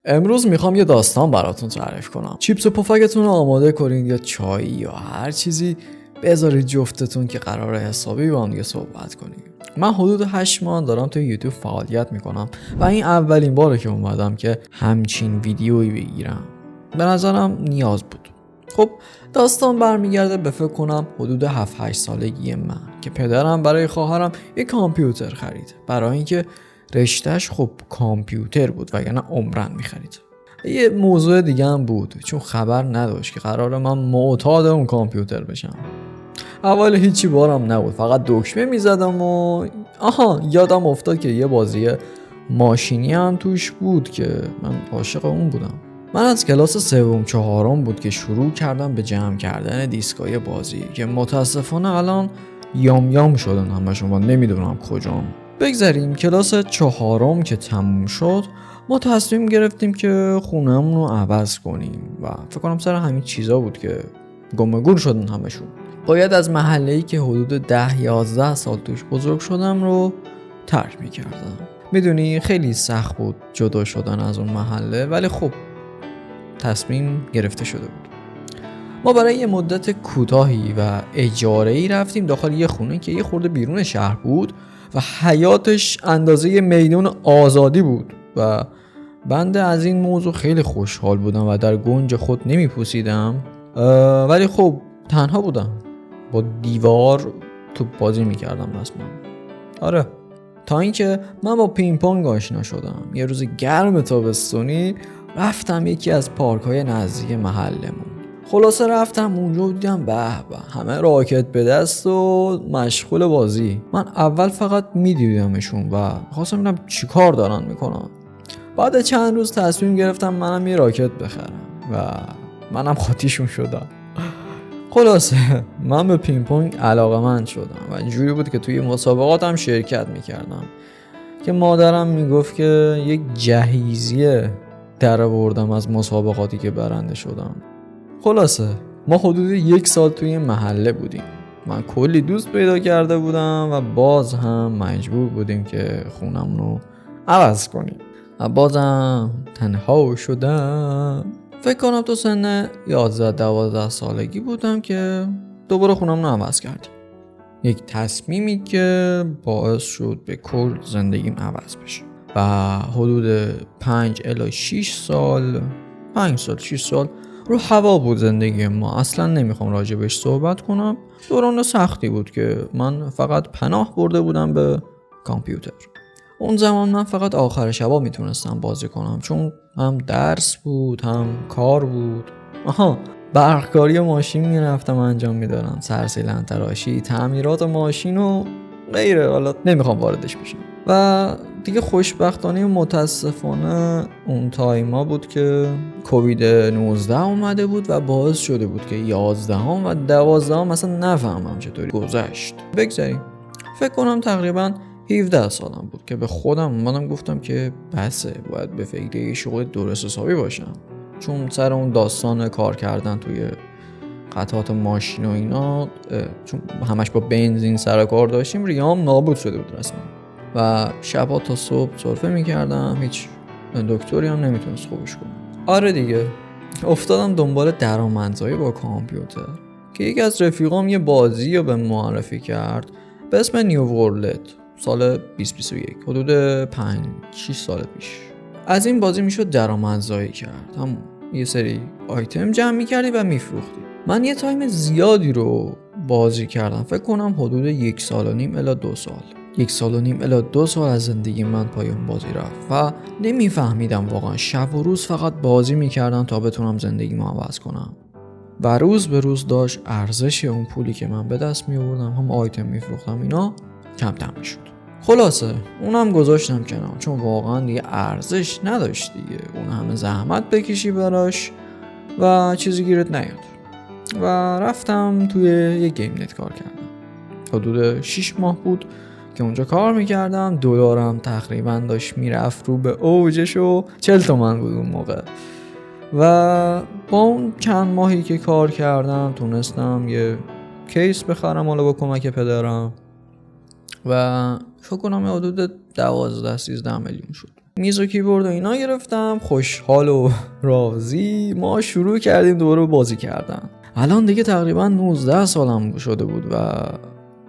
امروز میخوام یه داستان براتون تعریف کنم. چیپس و پفکتون رو آماده کنین یا چای یا هر چیزی بذارید جفتتون که قراره حسابی با هم دیگه صحبت کنیم. من حدود 8 ماه دارم توی یوتیوب فعالیت میکنم و این اولین باره که اومدم که همچین ویدیویی بگیرم. به نظرم نیاز بود. خب داستان برمیگرده به فکر کنم حدود 7-8 سالگی من که پدرم برای خواهرم یک کامپیوتر خرید، برای اینکه رشتهش خب کامپیوتر بود وگرنه عمرن میخرید. یه موضوع دیگه هم بود، چون خبر نداشت که قراره من معتاد اون کامپیوتر بشم. اول هیچی بارم نبود، فقط دکمه میزدم و یادم افتاد که یه بازی ماشینی هم توش بود که من عاشق اون بودم. من از کلاس 3-4 بود که شروع کردم به جمع کردن دیسکای بازی که متاسفانه الان یام شدن همشون و نمیدونم کجام. بگذاریم کلاس 4 که تموم شد ما تصمیم گرفتیم که خونه‌مون رو عوض کنیم و فکر کنم سر همین چیزا بود که گم شدن همشون. باید از محله‌ای که حدود 10-11 سال توش بزرگ شدم رو ترک می‌کردم. میدونی خیلی سخت بود جدا شدن از اون محله، ولی خب تصمیم گرفته شده بود. ما برای یه مدت کوتاهی و اجاره‌ای رفتیم داخل یه خونه که یه خورده بیرون شهر بود و حیاتش اندازه یه میدون آزادی بود و بنده از این موضوع خیلی خوشحال بودم و در گنج خود نمیپوسیدم، ولی خب تنها بودم، با دیوار توپ بازی میکردم رسما. آره، تا اینکه من با پینگ پونگ آشنا شدم. یه روز گرم تابستونی رفتم یکی از پارک‌های نزدیک محلمون. خلاصه رفتم اونجا و دیدم به همه راکت به دست و مشغول بازی. من اول فقط میدیدمشون و خواستم ببینم چی کار دارن میکنن. بعد چند روز تصمیم گرفتم منم یه راکت بخرم و منم خاطیشون شدم. خلاصه من به پینگ پونگ علاقه‌مند شدم و اینجوری بود که توی مسابقاتم شرکت میکردم که مادرم میگفت که یک جهیزیه در آوردم از مسابقاتی که برنده شدم. خلاصه ما حدود 1 سال توی محله بودیم. من کلی دوست پیدا کرده بودم و باز هم مجبور بودیم که خونمون رو عوض کنیم و بازم تنها شدم. فکر کنم تو سن 11-12 سالگی بودم که دوباره خونمون رو عوض کردیم. یک تصمیمی که باعث شد به کل زندگیم عوض بشه و حدود 5-6 سال رو هوا بود زندگی ما. اصلا نمیخوام راجبش صحبت کنم. دوران سختی بود که من فقط پناه برده بودم به کامپیوتر. اون زمان من فقط آخر شبا میتونستم بازی کنم، چون هم درس بود هم کار بود. برقکاری ماشین میرفتم انجام میدادم، سرسیلن تراشی، تعمیرات ماشین و غیره. حالا نمیخوام واردش بشم. و دیگه خوشبختانه و متاسفانه اون تایما بود که کووید 19 اومده بود و باعث شده بود که 11 و 12 مثلا نفهمم چطوری گذشت. بگذاریم فکر کنم تقریبا 17 سالم بود که به خودم اومدم گفتم که بسه، باید به فکر یه شغل درست حسابی باشم، چون سر اون داستان کار کردن توی قطعات ماشین و اینا، چون همش با بنزین سر کار داشتیم، ریام نابود شده بود رسما و شبا تا صبح سرفه میکردم، هیچ دکتری هم نمیتونست خوبش کنه. آره دیگه افتادم دنبال درآمدزایی با کامپیوتر که یکی از رفیقام یه بازی رو به معرفی کرد به اسم نیو ورلد سال 2021، حدود 5-6 سال پیش. از این بازی میشد درآمدزایی کرد، هم یه سری آیتم جمع میکردی و میفروختی. من یه تایم زیادی رو بازی کردم، فکر کنم حدود 1.5 الی 2 سال. 1.5 الی 2 سال از زندگی من پای اون بازی رفت و نمیفهمیدم واقعا. شب و روز فقط بازی میکردم تا بتونم زندگیمو عوض کنم و روز به روز داشت ارزش اون پولی که من به دست میآوردم، هم آیتم میفروختم، اینا کمتر میشد. خلاصه اونم گذاشتم کنار، چون واقعا دیگه ارزش نداشت دیگه اون همه زحمت بکشی براش و چیزی گیرت نیاد. و رفتم توی یه گیم نت کار کردم. حدود 6 ماه بود که اونجا کار میکردم. دلارم تقریبا داشت میرفت رو به اوجش و 40 تومن بود اون موقع. و با اون چند ماهی که کار کردم تونستم یه کیس بخرم حالا با کمک پدرم و فکر کنم حدود 12-13 میلیون شد. میز و کیبورد و اینا گرفتم، خوشحال و راضی ما شروع کردیم دوباره بازی کردن. الان دیگه تقریبا 19 سالم شده بود و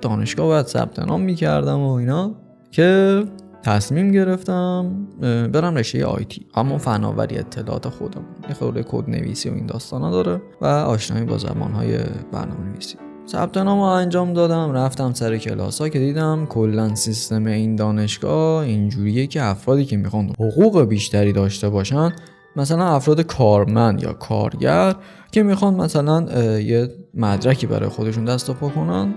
دانشگاه باید ثبت نام میکردم و اینا که تصمیم گرفتم برم رشته آیتی، اما فناوری اطلاعات خودم یه خورده کد نویسی و این داستانا داره و آشنایی با زبانهای برنامه‌نویسی. ثبت نامو انجام دادم، رفتم سر کلاس‌ها که دیدم کلا سیستم این دانشگاه اینجوریه که افرادی که میخوان حقوق بیشتری داشته باشن، مثلا افراد کارمند یا کارگر که میخوان مثلا یه مدرکی برای خودشون دست و پا کنن،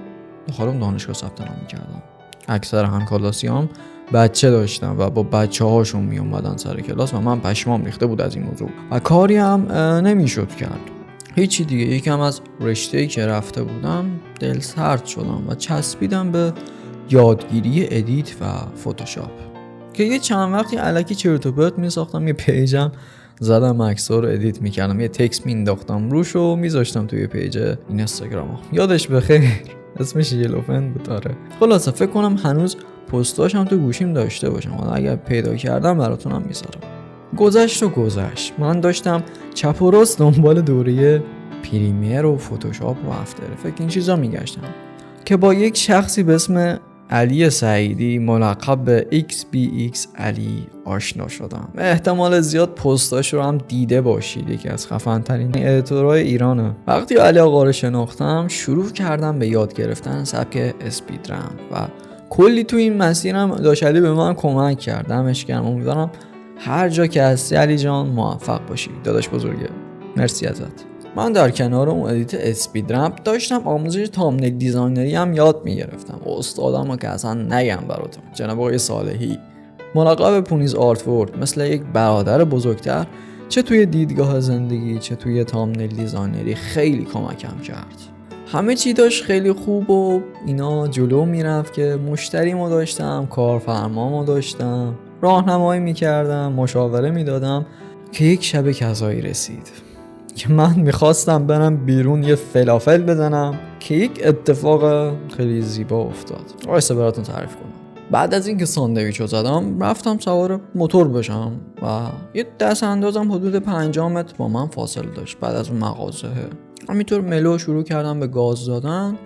داخل دانشگاه ثبت نام می‌کردم. اکثر همکلاسیام بچه داشتن و با بچه هاشون می اومدن سر کلاس و من پشمام ریخته بود از این موضوع و کاری هم نمیشد کرد. هیچی دیگه، یکم از رشته‌ای که رفته بودم دل سرد شدم و چسبیدم به یادگیری ادیت و فتوشاپ که یه چند وقتی الکی چرت و پرت میساختم، یه پیجم زدم عکس‌ها رو ادیت میکردم، یه تکست مینداختم روش و میذاشتم توی پیج اینستاگرام. یادش بخیر، اسمش یلوفن بود. آره خلاصه فکر کنم هنوز پستاش هم تو گوشیم داشته باشم، حالا اگر پیدا کردم براتونم میذارم. گذشت من داشتم چپ و راست دنبال دوره پریمیر و فتوشاپ و افتر افکت این چیزا میگشتم که با یک شخصی به اسم علی سعیدی ملقب به XBX علی آشنا شدم. احتمال زیاد پستاش رو هم دیده باشید، یکی از خفن ترین ادیتورهای ایرانه. وقتی علی آقا رو شناختم شروع کردم به یاد گرفتن سبک اسپیدرن و کلی تو این مسیرم داشت علی به من کمک کرد، دمش گرم. امیدوارم هر جا که هستی علی جان موفق باشی، داداش بزرگه، مرسی ازت. من در کنار اون ادیت اسپیدرن داشتم آموزش تامنیل دیزاینری هم یاد میگرفتم. استادم رو که اصلا نگم براتون، جناب آقای صالحی ملقب پونیز آرتورد، مثل یک برادر بزرگتر چه توی دیدگاه زندگی چه توی تامنیل دیزاینری خیلی کمکم کرد. همه چی داشت خیلی خوب و اینا جلو میرفت که مشتریمو داشتم، کارفرمامو داشتم، راهنمایی میکردم، مشاوره میدادم که یک شب کذایی رسید که من میخواستم برم بیرون یه فلافل بزنم که یک اتفاق خیلی زیبا افتاد. وایسا براتون تعریف کنم. بعد از اینکه ساندویچو زدم رفتم سوار موتور بشم و یه دست اندازم حدود 50 متر با من فاصله داشت بعد از اون مغازه. همینطور ملو شروع کردم به گاز دادن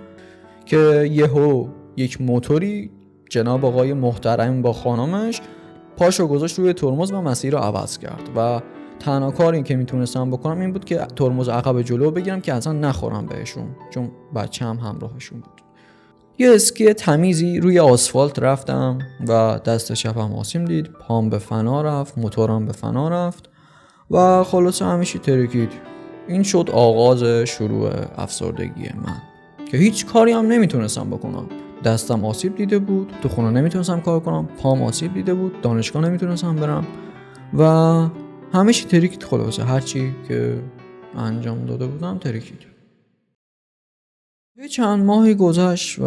که یهو یک موتوری جناب آقای محترم با خانمش پاشو گذاشت روی ترمز و مسیر رو عوض کرد و تنها کاری که میتونستم بکنم این بود که ترمز عقب جلو بگیرم که اصلا نخورم بهشون، چون بچه هم همراهشون بود. یه اسکی تمیزی روی آسفالت رفتم و دست چپم آسیم دید، پام به فنا رفت، موتورم به فنا رفت و خلاصه همیشه ترکید. این شد آغاز شروع افسردگی من که هیچ کاری هم نمیتونستم بکنم. دستم آسیب دیده بود، تو خونه نمیتونستم کار کنم، پام آسیب دیده بود، دانشگاه نمیتونستم برم و همیشه ترکید. خلاصه هرچی که انجام داده بودم ترکید. یه چند ماهی گذشت و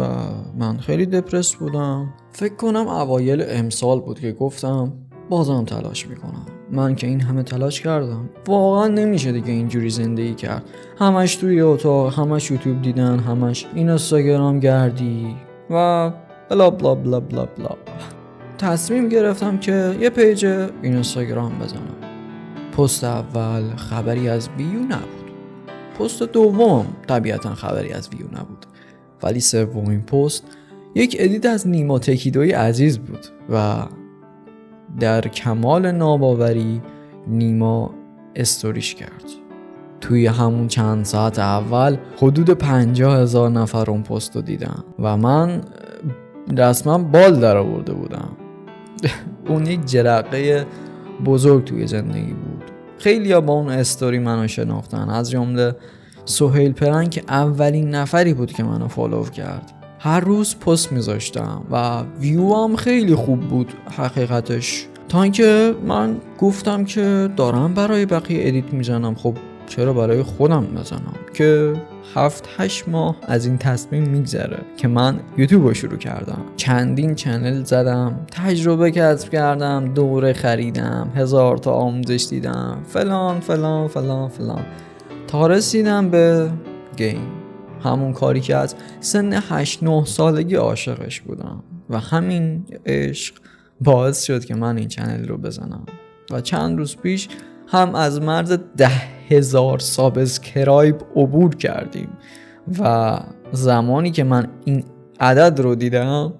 من خیلی دپرس بودم. فکر کنم اوایل امسال بود که گفتم بازم تلاش میکنم. من که این همه تلاش کردم، واقعا نمیشه دیگه اینجوری زندگی کرد. همش توی اتاق، همش یوتیوب دیدن، همش اینستاگرام گردی و بلا بلا بلا بلا بلا. تصمیم گرفتم که یه پیج اینستاگرام بزنم. پست اول خبری از ویو نبود، پست دوم طبیعتا خبری از ویو نبود، ولی سومین پست یک ادیت از نیما تکیدوی عزیز بود و در کمال ناباوری نیما استوریش کرد. توی همون چند ساعت اول حدود 50,000 نفر اون پست رو دیدن و من رسما بال در آورده بودم. اون یک جرقه بزرگ توی زندگی بود. خیلی ها با اون استوری منو شناختن، از جمله سهیل پرن که اولین نفری بود که منو فالو کرد. هر روز پست میذاشتم و ویو هم خیلی خوب بود حقیقتش، تا اینکه من گفتم که دارم برای بقیه ادیت میزنم، خب چرا برای خودم نزنم؟ که 7-8 ماه از این تصمیم میگذره که من یوتیوب رو شروع کردم. چندین چنل زدم، تجربه کسب کردم، دوره خریدم، 1000 تا آموزش دیدم، فلان فلان فلان فلان، تا رسیدم به گیم. همون کاری که از سن 8-9 سالگی عاشقش بودم و همین عشق باعث شد که من این چنل رو بزنم و چند روز پیش هم از مرز 10,000 سابسکرایب عبور کردیم و زمانی که من این عدد رو دیدم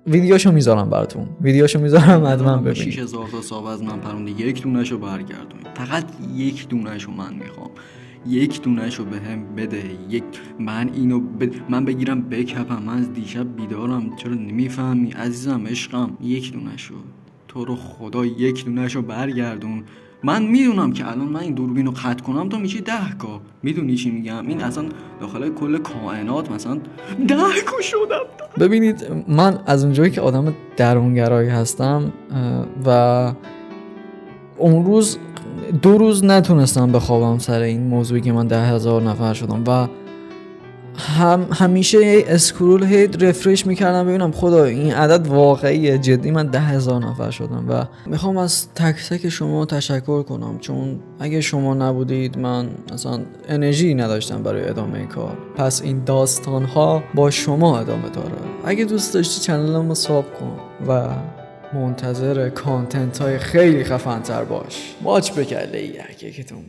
ویدیوشو میذارم براتون، ویدیوشو میذارم حتما ببینید. 6000 تا ساب از من پروندی، یک دونهشو برگردونید، فقط یک دونهشو من میخوام، یک دونهشو بهم بده. من اینو من بگیرم بکپم. من از دیشب بیدارم، چرا نمیفهمی عزیزم عشقم؟ یک دونهشو تو رو خدا یک دونهشو برگردون. من میدونم که الان من این دوربینو قطع کنم تو میشی 10K. میدونی چی میگم؟ این اصلا داخل کل کائنات مثلا 10K شدم. ببینید من از اونجایی که آدم درونگرایی هستم و اون روز 2 روز نتونستم بخوابم سر این موضوعی که من 10,000 نفر شدم و همیشه اسکرول هید رفرش میکردم ببینم خدا این عدد واقعیه، جدی من 10,000 نفر شدم. و میخوام از تک تک شما تشکر کنم، چون اگه شما نبودید من اصلا انرژی نداشتم برای ادامه این کار. پس این داستان ها با شما ادامه داره. اگه دوست داشتی چنلمو ساب کن و منتظر کانتنت های خیلی خفن‌تر باش. ماچ بکله یکیتون.